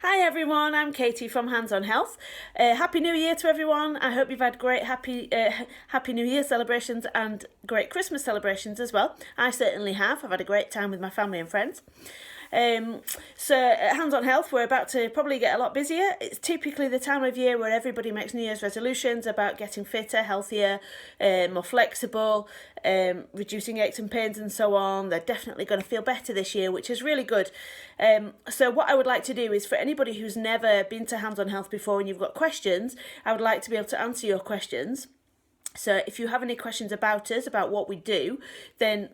Hi everyone, I'm Katie from Hands on Health. Happy New Year to everyone. I hope you've had great Happy New Year celebrations and great Christmas celebrations as well. I certainly have. I've had a great time with my family and friends. So at Hands on Health, we're about to probably get a lot busier. It's typically the time of year where everybody makes New Year's resolutions about getting fitter, healthier, more flexible, reducing aches and pains and so on. They're definitely going to feel better this year, which is really good. So what I would like to do is, for anybody who's never been to Hands on Health before and you've got questions, I would like to be able to answer your questions. So if you have any questions about us, about what we do, then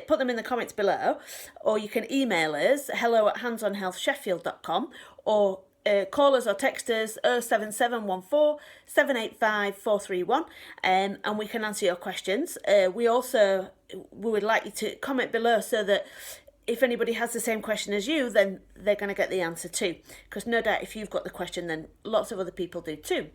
put them in the comments below, or you can email us hello@handsonhealthsheffield.com, or call us or text us 07714 785 431, and we can answer your questions. We would like you to comment below so that if anybody has the same question as you, then they're going to get the answer too, because no doubt if you've got the question, then lots of other people do too.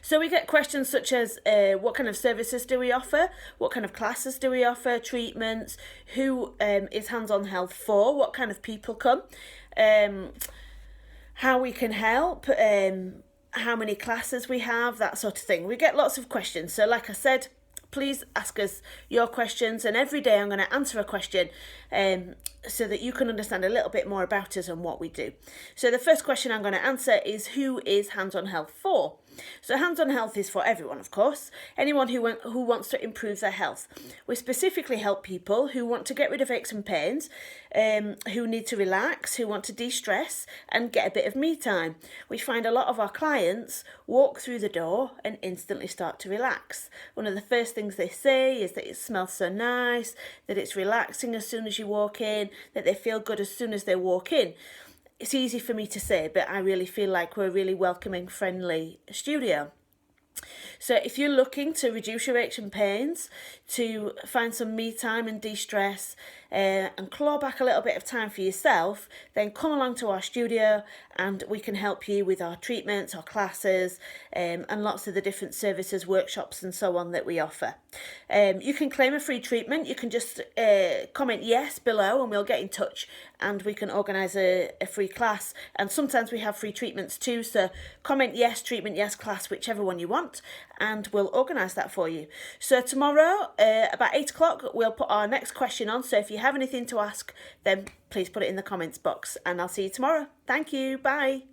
So we get questions such as what kind of services do we offer, what kind of classes do we offer, treatments, who is Hands on Health for, what kind of people come, how we can help, how many classes we have, that sort of thing. We get lots of questions. So like I said, please ask us your questions, and every day I'm going to answer a question so that you can understand a little bit more about us and what we do. So the first question I'm going to answer is, who is Hands on Health for? So Hands on Health is for everyone, of course, anyone who wants to improve their health. We specifically help people who want to get rid of aches and pains, who need to relax, who want to de-stress and get a bit of me time. We find a lot of our clients walk through the door and instantly start to relax. One of the first things they say is that it smells so nice, that it's relaxing as soon as you walk in, that they feel good as soon as they walk in. It's easy for me to say, but I really feel like we're a really welcoming, friendly studio. So if you're looking to reduce your aches and pains, to find some me time and de-stress, and claw back a little bit of time for yourself, then come along to our studio and we can help you with our treatments, our classes, and lots of the different services, workshops and so on that we offer. You can claim a free treatment. You can just comment yes below and we'll get in touch and we can organise a free class. And sometimes we have free treatments too, so comment yes, treatment yes, class, whichever one you want, and we'll organise that for you. So tomorrow about 8 o'clock we'll put our next question on, so if you have anything to ask, then please put it in the comments box, and I'll see you tomorrow. Thank you. Bye.